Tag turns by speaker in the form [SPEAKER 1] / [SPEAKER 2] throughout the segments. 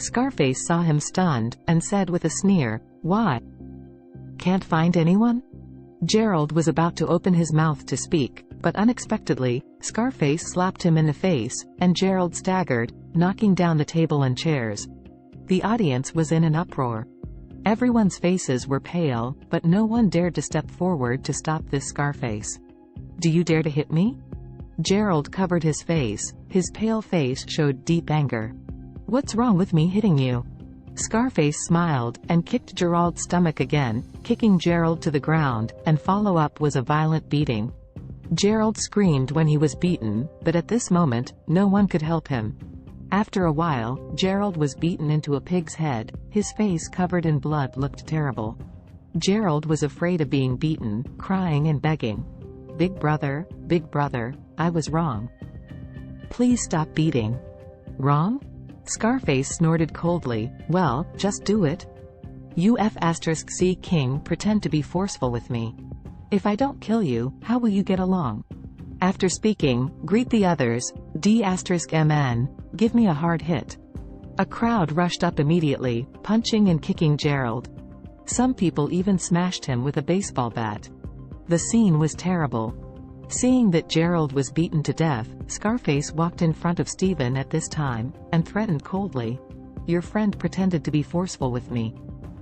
[SPEAKER 1] Scarface saw him stunned, and said with a sneer, "Why? Can't find anyone?" Gerald was about to open his mouth to speak, but unexpectedly, Scarface slapped him in the face, and Gerald staggered, knocking down the table and chairs. The audience was in an uproar. Everyone's faces were pale, but no one dared to step forward to stop this Scarface. "Do you dare to hit me?" Gerald covered his face. His pale face showed deep anger. "What's wrong with me hitting you?" Scarface smiled, and kicked Gerald's stomach again, kicking Gerald to the ground, and follow-up was a violent beating. Gerald screamed when he was beaten, but at this moment, no one could help him. After a while, Gerald was beaten into a pig's head. His face covered in blood looked terrible. Gerald was afraid of being beaten, crying and begging. Big brother, I was wrong. Please stop beating." "Wrong?" Scarface snorted coldly. "Well, just do it. You F*** king pretend to be forceful with me. If I don't kill you, how will you get along? After speaking, greet the others. D***MN. Give me a hard hit." A crowd rushed up immediately, punching and kicking Gerald. Some people even smashed him with a baseball bat. The scene was terrible. Seeing that Gerald was beaten to death, Scarface walked in front of Steven at this time, and threatened coldly, "Your friend pretended to be forceful with me.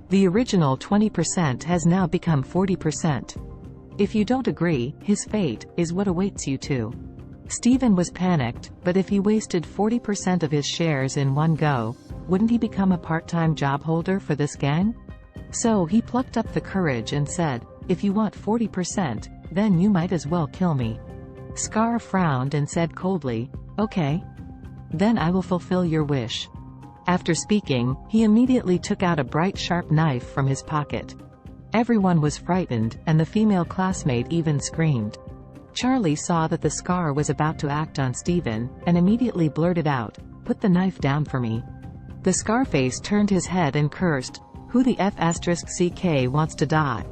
[SPEAKER 1] The original 20% has now become 40%. If you don't agree, his fate is what awaits you too." Steven was panicked, but if he wasted 40% of his shares in one go, wouldn't he become a part-time job holder for this gang? So he plucked up the courage and said, "If you want 40%, then you might as well kill me." Scar frowned and said coldly, "Okay. Then I will fulfill your wish." After speaking, he immediately took out a bright sharp knife from his pocket. Everyone was frightened, and the female classmate even screamed. Charlie saw that the Scar was about to act on Steven, and immediately blurted out, "Put the knife down for me." The Scarface turned his head and cursed, "Who the F*** wants to die?"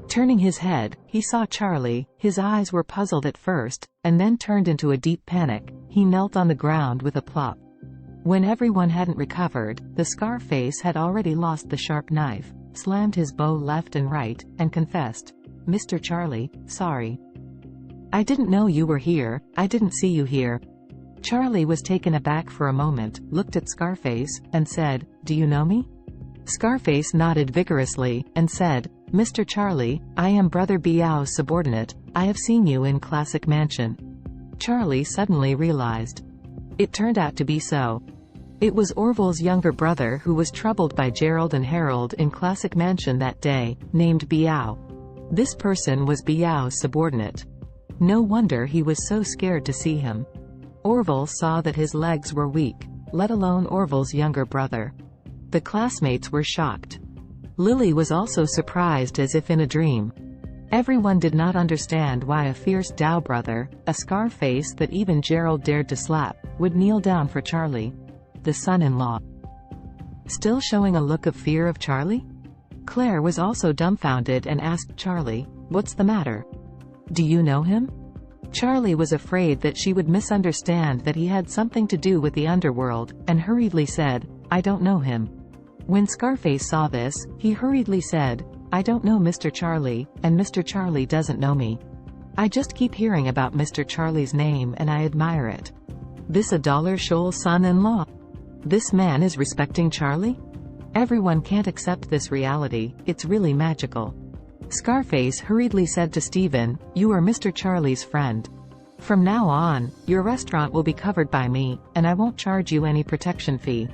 [SPEAKER 1] Turning his head, he saw Charlie. His eyes were puzzled at first, and then turned into a deep panic. He knelt on the ground with a plop. When everyone hadn't recovered, the Scarface had already lost the sharp knife, slammed his bow left and right, and confessed, "Mr. Charlie, sorry. I didn't know you were here, I didn't see you here." Charlie was taken aback for a moment, looked at Scarface, and said, "Do you know me?" Scarface nodded vigorously, and said, "Mr. Charlie, I am Brother Biao's subordinate. I have seen you in Classic Mansion." Charlie suddenly realized. It turned out to be so. It was Orville's younger brother who was troubled by Gerald and Harold in Classic Mansion that day, named Biao. This person was Biao's subordinate. No wonder he was so scared to see him. Orville saw that his legs were weak, let alone Orville's younger brother. The classmates were shocked. Lily was also surprised as if in a dream. Everyone did not understand why a fierce Dao brother, a Scarface that even Gerald dared to slap, would kneel down for Charlie, the son-in-law. Still showing a look of fear of Charlie? Claire was also dumbfounded and asked Charlie, "What's the matter? Do you know him?" Charlie was afraid that she would misunderstand that he had something to do with the underworld, and hurriedly said, "I don't know him." When Scarface saw this, he hurriedly said, "I don't know Mr. Charlie, and Mr. Charlie doesn't know me. I just keep hearing about Mr. Charlie's name and I admire it. This a dollar shoal son-in-law? This man is respecting Charlie? Everyone can't accept this reality, it's really magical." Scarface hurriedly said to Steven, "You are Mr. Charlie's friend. From now on, your restaurant will be covered by me, and I won't charge you any protection fee.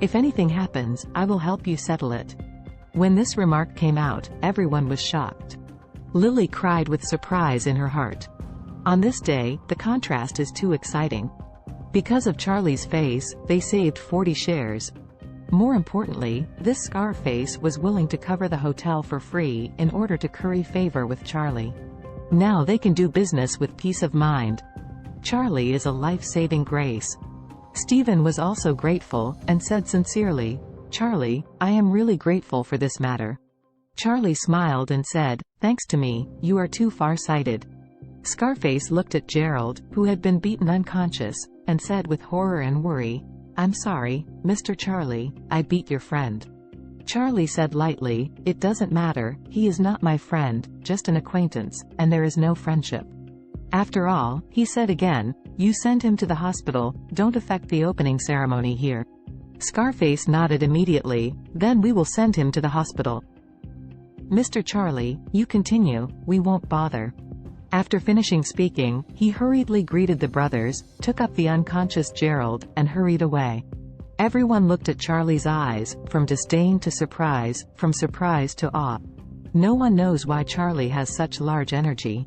[SPEAKER 1] If anything happens, I will help you settle it." When this remark came out, everyone was shocked. Lily cried with surprise in her heart. On this day, the contrast is too exciting. Because of Charlie's face, they saved 40 shares. More importantly, this Scarface was willing to cover the hotel for free in order to curry favor with Charlie. Now they can do business with peace of mind. Charlie is a life-saving grace. Steven was also grateful, and said sincerely, "Charlie, I am really grateful for this matter." Charlie smiled and said, "Thanks to me, you are too far-sighted." Scarface looked at Gerald, who had been beaten unconscious, and said with horror and worry, I'm sorry, Mr. Charlie, I beat your friend. Charlie said lightly, it doesn't matter, he is not my friend, just an acquaintance, and there is no friendship. After all, he said again, you send him to the hospital, don't affect the opening ceremony here. Scarface nodded immediately, then we will send him to the hospital. Mr. Charlie, you continue, we won't bother. After finishing speaking, he hurriedly greeted the brothers, took up the unconscious Gerald, and hurried away. Everyone looked at Charlie's eyes, from disdain to surprise, from surprise to awe. No one knows why Charlie has such large energy.